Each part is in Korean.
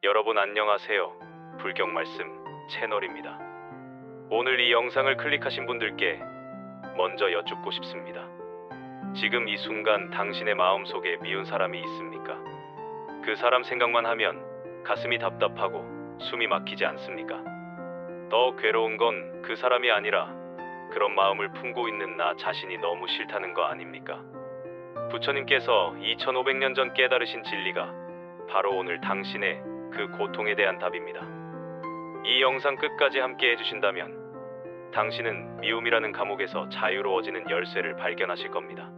여러분 안녕하세요. 불경말씀 채널입니다. 오늘 이 영상을 클릭하신 분들께 먼저 여쭙고 싶습니다. 지금 이 순간 당신의 마음속에 미운 사람이 있습니까? 그 사람 생각만 하면 가슴이 답답하고 숨이 막히지 않습니까? 더 괴로운 건 그 사람이 아니라 그런 마음을 품고 있는 나 자신이 너무 싫다는 거 아닙니까? 부처님께서 2500년 전 깨달으신 진리가 바로 오늘 당신의 그 고통에 대한 답입니다. 이 영상 끝까지 함께 해주신다면 당신은 미움이라는 감옥에서 자유로워지는 열쇠를 발견하실 겁니다.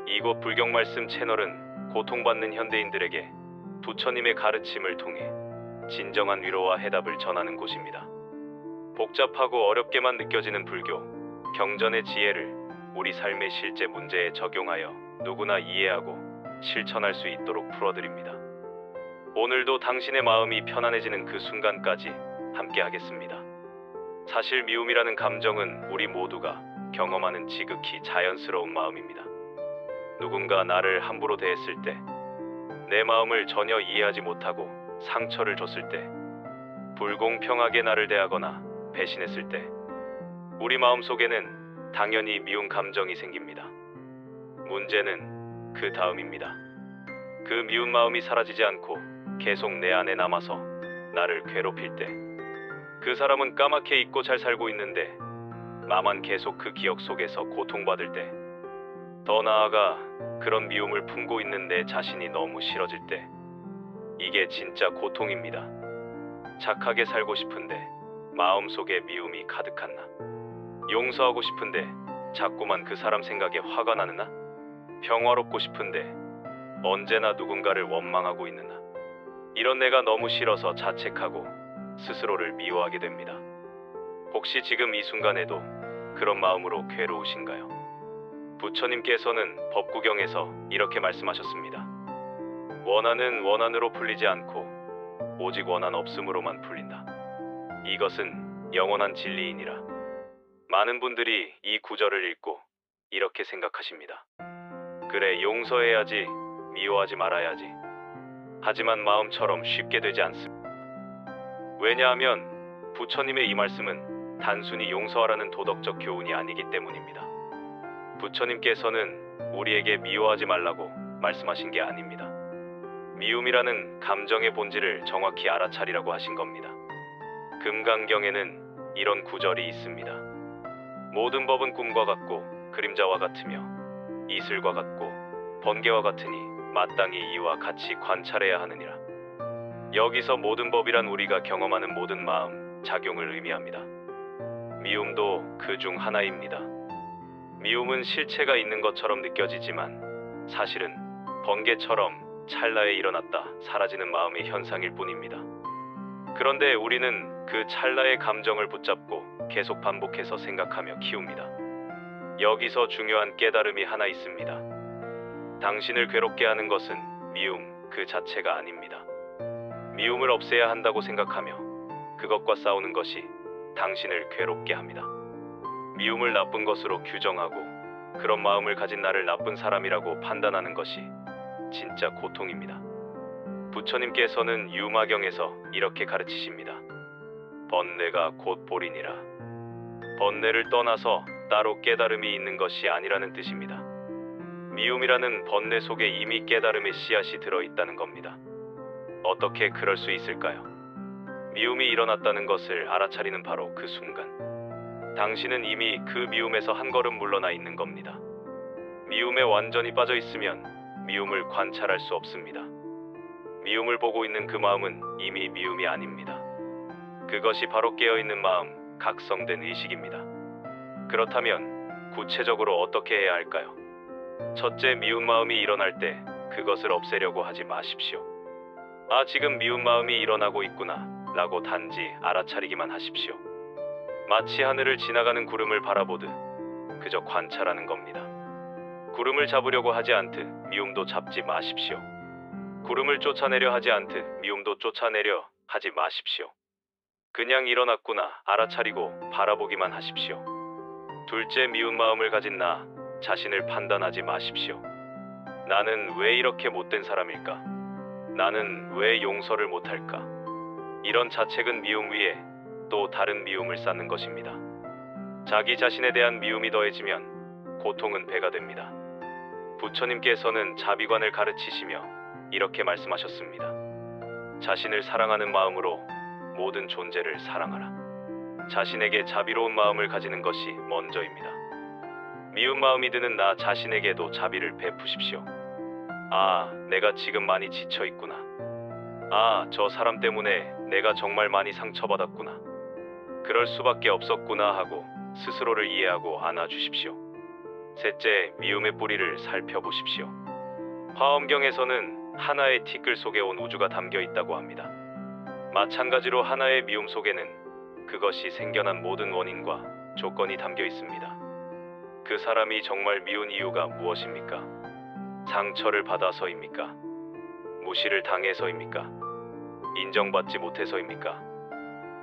이곳 불경말씀 채널은 고통받는 현대인들에게 부처님의 가르침을 통해 진정한 위로와 해답을 전하는 곳입니다. 복잡하고 어렵게만 느껴지는 불교, 경전의 지혜를 우리 삶의 실제 문제에 적용하여 누구나 이해하고 실천할 수 있도록 풀어드립니다. 오늘도 당신의 마음이 편안해지는 그 순간까지 함께 하겠습니다. 사실 미움이라는 감정은 우리 모두가 경험하는 지극히 자연스러운 마음입니다. 누군가 나를 함부로 대했을 때, 내 마음을 전혀 이해하지 못하고 상처를 줬을 때, 불공평하게 나를 대하거나 배신했을 때, 우리 마음속에는 당연히 미운 감정이 생깁니다. 문제는 그 다음입니다. 그 미운 마음이 사라지지 않고 계속 내 안에 남아서 나를 괴롭힐 때, 그 사람은 까맣게 잊고 잘 살고 있는데 나만 계속 그 기억 속에서 고통받을 때, 더 나아가 그런 미움을 품고 있는 내 자신이 너무 싫어질 때, 이게 진짜 고통입니다. 착하게 살고 싶은데 마음속에 미움이 가득한 나, 용서하고 싶은데 자꾸만 그 사람 생각에 화가 나는 나, 평화롭고 싶은데 언제나 누군가를 원망하고 있는 나, 이런 내가 너무 싫어서 자책하고 스스로를 미워하게 됩니다. 혹시 지금 이 순간에도 그런 마음으로 괴로우신가요? 부처님께서는 법구경에서 이렇게 말씀하셨습니다. 원한은 원한으로 풀리지 않고 오직 원한 없음으로만 풀린다. 이것은 영원한 진리이니라. 많은 분들이 이 구절을 읽고 이렇게 생각하십니다. 그래, 용서해야지, 미워하지 말아야지. 하지만 마음처럼 쉽게 되지 않습니다. 왜냐하면 부처님의 이 말씀은 단순히 용서하라는 도덕적 교훈이 아니기 때문입니다. 부처님께서는 우리에게 미워하지 말라고 말씀하신 게 아닙니다. 미움이라는 감정의 본질을 정확히 알아차리라고 하신 겁니다. 금강경에는 이런 구절이 있습니다. 모든 법은 꿈과 같고 그림자와 같으며 이슬과 같고 번개와 같으니 마땅히 이와 같이 관찰해야 하느니라. 여기서 모든 법이란 우리가 경험하는 모든 마음, 작용을 의미합니다. 미움도 그 중 하나입니다. 미움은 실체가 있는 것처럼 느껴지지만 사실은 번개처럼 찰나에 일어났다 사라지는 마음의 현상일 뿐입니다. 그런데 우리는 그 찰나의 감정을 붙잡고 계속 반복해서 생각하며 키웁니다. 여기서 중요한 깨달음이 하나 있습니다. 당신을 괴롭게 하는 것은 미움 그 자체가 아닙니다. 미움을 없애야 한다고 생각하며 그것과 싸우는 것이 당신을 괴롭게 합니다. 미움을 나쁜 것으로 규정하고 그런 마음을 가진 나를 나쁜 사람이라고 판단하는 것이 진짜 고통입니다. 부처님께서는 유마경에서 이렇게 가르치십니다. 번뇌가 곧 보리니라. 번뇌를 떠나서 따로 깨달음이 있는 것이 아니라는 뜻입니다. 미움이라는 번뇌 속에 이미 깨달음의 씨앗이 들어있다는 겁니다. 어떻게 그럴 수 있을까요? 미움이 일어났다는 것을 알아차리는 바로 그 순간, 당신은 이미 그 미움에서 한 걸음 물러나 있는 겁니다. 미움에 완전히 빠져 있으면 미움을 관찰할 수 없습니다. 미움을 보고 있는 그 마음은 이미 미움이 아닙니다. 그것이 바로 깨어있는 마음, 각성된 의식입니다. 그렇다면 구체적으로 어떻게 해야 할까요? 첫째, 미운 마음이 일어날 때 그것을 없애려고 하지 마십시오. 아, 지금 미운 마음이 일어나고 있구나 라고 단지 알아차리기만 하십시오. 마치 하늘을 지나가는 구름을 바라보듯 그저 관찰하는 겁니다. 구름을 잡으려고 하지 않듯 미움도 잡지 마십시오. 구름을 쫓아내려 하지 않듯 미움도 쫓아내려 하지 마십시오. 그냥 일어났구나 알아차리고 바라보기만 하십시오. 둘째, 미운 마음을 가진 나 자신을 판단하지 마십시오. 나는 왜 이렇게 못된 사람일까? 나는 왜 용서를 못할까? 이런 자책은 미움 위에 또 다른 미움을 쌓는 것입니다. 자기 자신에 대한 미움이 더해지면 고통은 배가 됩니다. 부처님께서는 자비관을 가르치시며 이렇게 말씀하셨습니다. 자신을 사랑하는 마음으로 모든 존재를 사랑하라. 자신에게 자비로운 마음을 가지는 것이 먼저입니다. 미운 마음이 드는 나 자신에게도 자비를 베푸십시오. 아, 내가 지금 많이 지쳐 있구나. 아, 저 사람 때문에 내가 정말 많이 상처받았구나. 그럴 수밖에 없었구나 하고 스스로를 이해하고 안아주십시오. 셋째, 미움의 뿌리를 살펴보십시오. 화엄경에서는 하나의 티끌 속에 온 우주가 담겨 있다고 합니다. 마찬가지로 하나의 미움 속에는 그것이 생겨난 모든 원인과 조건이 담겨 있습니다. 그 사람이 정말 미운 이유가 무엇입니까? 상처를 받아서입니까? 무시를 당해서입니까? 인정받지 못해서입니까?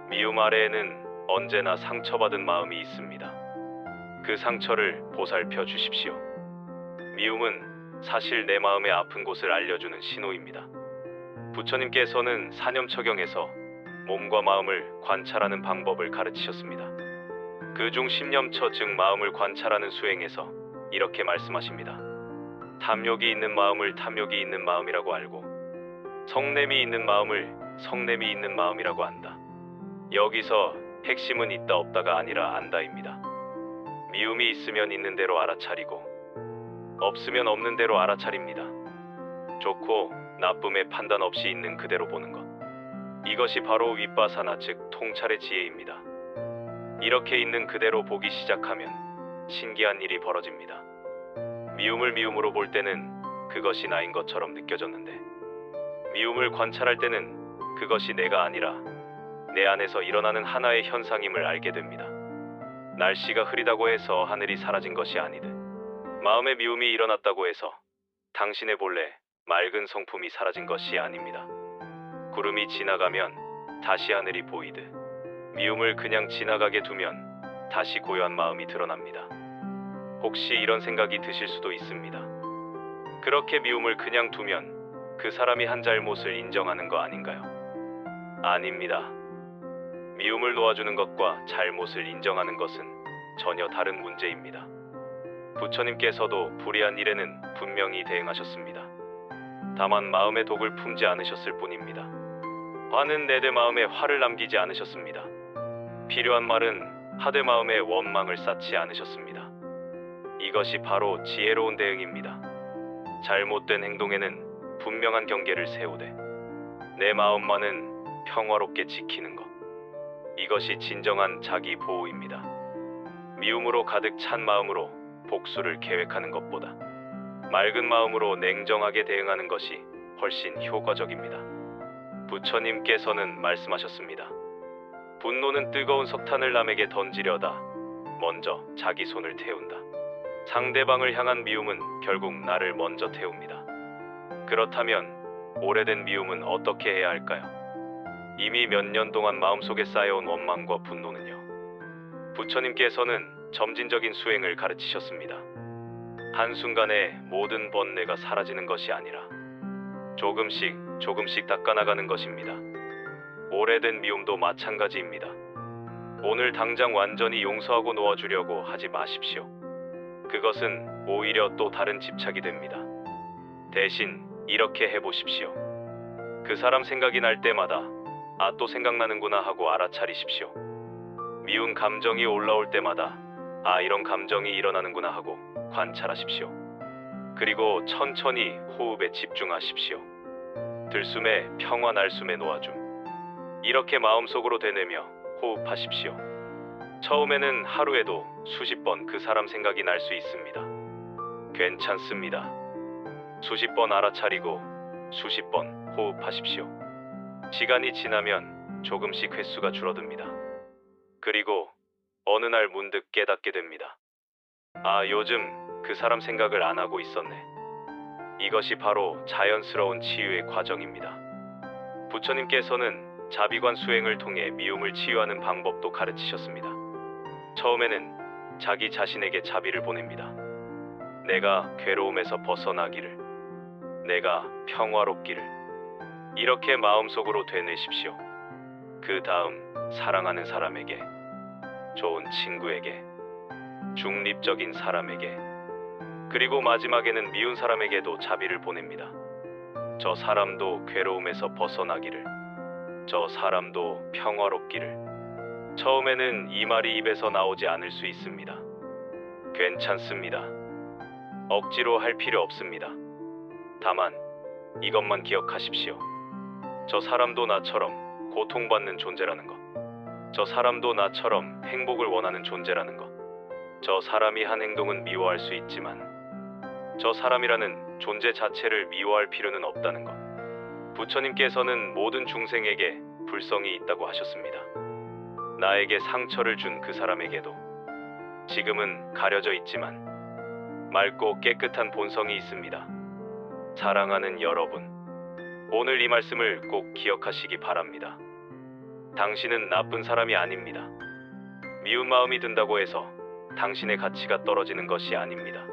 미움 아래에는 언제나 상처받은 마음이 있습니다. 그 상처를 보살펴 주십시오. 미움은 사실 내 마음의 아픈 곳을 알려주는 신호입니다. 부처님께서는 사념처경에서 몸과 마음을 관찰하는 방법을 가르치셨습니다. 그중 십념처 즉 마음을 관찰하는 수행에서 이렇게 말씀하십니다. 탐욕이 있는 마음을 탐욕이 있는 마음이라고 알고 성냄이 있는 마음을 성냄이 있는 마음이라고 안다. 여기서 핵심은 있다 없다가 아니라 안다입니다. 미움이 있으면 있는 대로 알아차리고 없으면 없는 대로 알아차립니다. 좋고 나쁨의 판단 없이 있는 그대로 보는 것. 이것이 바로 윗바사나 즉 통찰의 지혜입니다. 이렇게 있는 그대로 보기 시작하면 신기한 일이 벌어집니다. 미움을 미움으로 볼 때는 그것이 나인 것처럼 느껴졌는데 미움을 관찰할 때는 그것이 내가 아니라 내 안에서 일어나는 하나의 현상임을 알게 됩니다. 날씨가 흐리다고 해서 하늘이 사라진 것이 아니듯 마음의 미움이 일어났다고 해서 당신의 본래 맑은 성품이 사라진 것이 아닙니다. 구름이 지나가면 다시 하늘이 보이듯 미움을 그냥 지나가게 두면 다시 고요한 마음이 드러납니다. 혹시 이런 생각이 드실 수도 있습니다. 그렇게 미움을 그냥 두면 그 사람이 한 잘못을 인정하는 거 아닌가요? 아닙니다. 미움을 놓아주는 것과 잘못을 인정하는 것은 전혀 다른 문제입니다. 부처님께서도 불의한 일에는 분명히 대응하셨습니다. 다만 마음의 독을 품지 않으셨을 뿐입니다. 화는 내되 마음에 화를 남기지 않으셨습니다. 필요한 말은 하되 마음에 원망을 쌓지 않으셨습니다. 이것이 바로 지혜로운 대응입니다. 잘못된 행동에는 분명한 경계를 세우되 내 마음만은 평화롭게 지키는 것. 이것이 진정한 자기 보호입니다. 미움으로 가득 찬 마음으로 복수를 계획하는 것보다 맑은 마음으로 냉정하게 대응하는 것이 훨씬 효과적입니다. 부처님께서는 말씀하셨습니다. 분노는 뜨거운 석탄을 남에게 던지려다 먼저 자기 손을 태운다. 상대방을 향한 미움은 결국 나를 먼저 태웁니다. 그렇다면 오래된 미움은 어떻게 해야 할까요? 이미 몇 년 동안 마음속에 쌓여온 원망과 분노는요. 부처님께서는 점진적인 수행을 가르치셨습니다. 한순간에 모든 번뇌가 사라지는 것이 아니라 조금씩 조금씩 닦아나가는 것입니다. 오래된 미움도 마찬가지입니다. 오늘 당장 완전히 용서하고 놓아주려고 하지 마십시오. 그것은 오히려 또 다른 집착이 됩니다. 대신 이렇게 해보십시오. 그 사람 생각이 날 때마다 아, 또 생각나는구나 하고 알아차리십시오. 미운 감정이 올라올 때마다 아, 이런 감정이 일어나는구나 하고 관찰하십시오. 그리고 천천히 호흡에 집중하십시오. 들숨에 평화 날숨에 놓아줌. 이렇게 마음속으로 되뇌며 호흡하십시오. 처음에는 하루에도 수십 번 그 사람 생각이 날 수 있습니다. 괜찮습니다. 수십 번 알아차리고 수십 번 호흡하십시오. 시간이 지나면 조금씩 횟수가 줄어듭니다. 그리고 어느 날 문득 깨닫게 됩니다. 아, 요즘 그 사람 생각을 안 하고 있었네. 이것이 바로 자연스러운 치유의 과정입니다. 부처님께서는 자비관 수행을 통해 미움을 치유하는 방법도 가르치셨습니다. 처음에는 자기 자신에게 자비를 보냅니다. 내가 괴로움에서 벗어나기를, 내가 평화롭기를, 이렇게 마음속으로 되뇌십시오. 그 다음 사랑하는 사람에게, 좋은 친구에게, 중립적인 사람에게, 그리고 마지막에는 미운 사람에게도 자비를 보냅니다. 저 사람도 괴로움에서 벗어나기를, 저 사람도 평화롭기를. 처음에는 이 말이 입에서 나오지 않을 수 있습니다. 괜찮습니다. 억지로 할 필요 없습니다. 다만 이것만 기억하십시오. 저 사람도 나처럼 고통받는 존재라는 것. 저 사람도 나처럼 행복을 원하는 존재라는 것. 저 사람이 한 행동은 미워할 수 있지만 저 사람이라는 존재 자체를 미워할 필요는 없다는 것. 부처님께서는 모든 중생에게 불성이 있다고 하셨습니다. 나에게 상처를 준 그 사람에게도 지금은 가려져 있지만 맑고 깨끗한 본성이 있습니다. 사랑하는 여러분, 오늘 이 말씀을 꼭 기억하시기 바랍니다. 당신은 나쁜 사람이 아닙니다. 미운 마음이 든다고 해서 당신의 가치가 떨어지는 것이 아닙니다.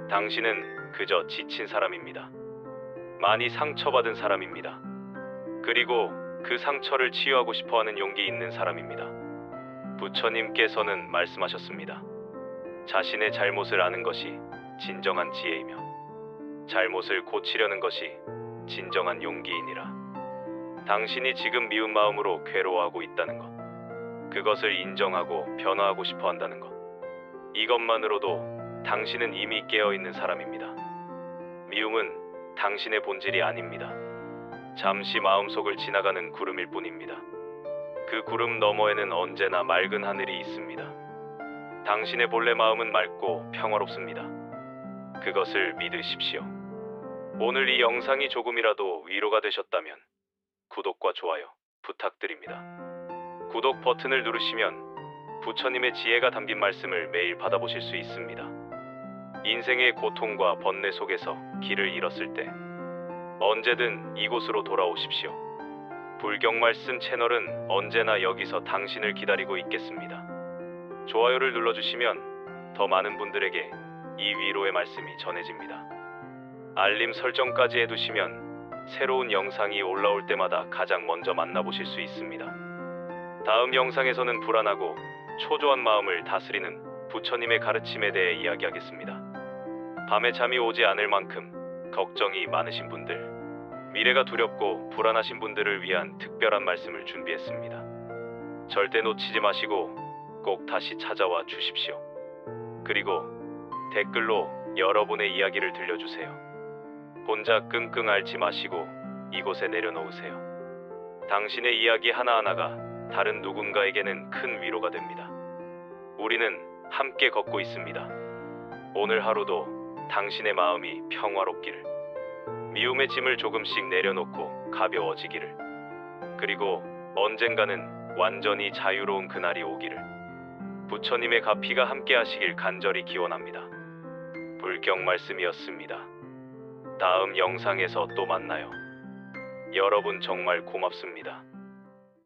당신은 그저 지친 사람입니다. 많이 상처받은 사람입니다. 그리고 그 상처를 치유하고 싶어하는 용기 있는 사람입니다. 부처님께서는 말씀하셨습니다. 자신의 잘못을 아는 것이 진정한 지혜이며 잘못을 고치려는 것이 진정한 용기이니라. 당신이 지금 미운 마음으로 괴로워하고 있다는 것, 그것을 인정하고 변화하고 싶어 한다는 것, 이것만으로도 당신은 이미 깨어있는 사람입니다. 미움은 당신의 본질이 아닙니다. 잠시 마음속을 지나가는 구름일 뿐입니다. 그 구름 너머에는 언제나 맑은 하늘이 있습니다. 당신의 본래 마음은 맑고 평화롭습니다. 그것을 믿으십시오. 오늘 이 영상이 조금이라도 위로가 되셨다면 구독과 좋아요 부탁드립니다. 구독 버튼을 누르시면 부처님의 지혜가 담긴 말씀을 매일 받아보실 수 있습니다. 인생의 고통과 번뇌 속에서 길을 잃었을 때 언제든 이곳으로 돌아오십시오. 불경말씀 채널은 언제나 여기서 당신을 기다리고 있겠습니다. 좋아요를 눌러주시면 더 많은 분들에게 이 위로의 말씀이 전해집니다. 알림 설정까지 해두시면 새로운 영상이 올라올 때마다 가장 먼저 만나보실 수 있습니다. 다음 영상에서는 불안하고 초조한 마음을 다스리는 부처님의 가르침에 대해 이야기하겠습니다. 밤에 잠이 오지 않을 만큼 걱정이 많으신 분들, 미래가 두렵고 불안하신 분들을 위한 특별한 말씀을 준비했습니다. 절대 놓치지 마시고 꼭 다시 찾아와 주십시오. 그리고 댓글로 여러분의 이야기를 들려주세요. 혼자 끙끙 앓지 마시고 이곳에 내려놓으세요. 당신의 이야기 하나하나가 다른 누군가에게는 큰 위로가 됩니다. 우리는 함께 걷고 있습니다. 오늘 하루도 당신의 마음이 평화롭기를, 미움의 짐을 조금씩 내려놓고 가벼워지기를, 그리고 언젠가는 완전히 자유로운 그날이 오기를 부처님의 가피가 함께 하시길 간절히 기원합니다. 불경 말씀이었습니다. 다음 영상에서 또 만나요. 여러분 정말 고맙습니다.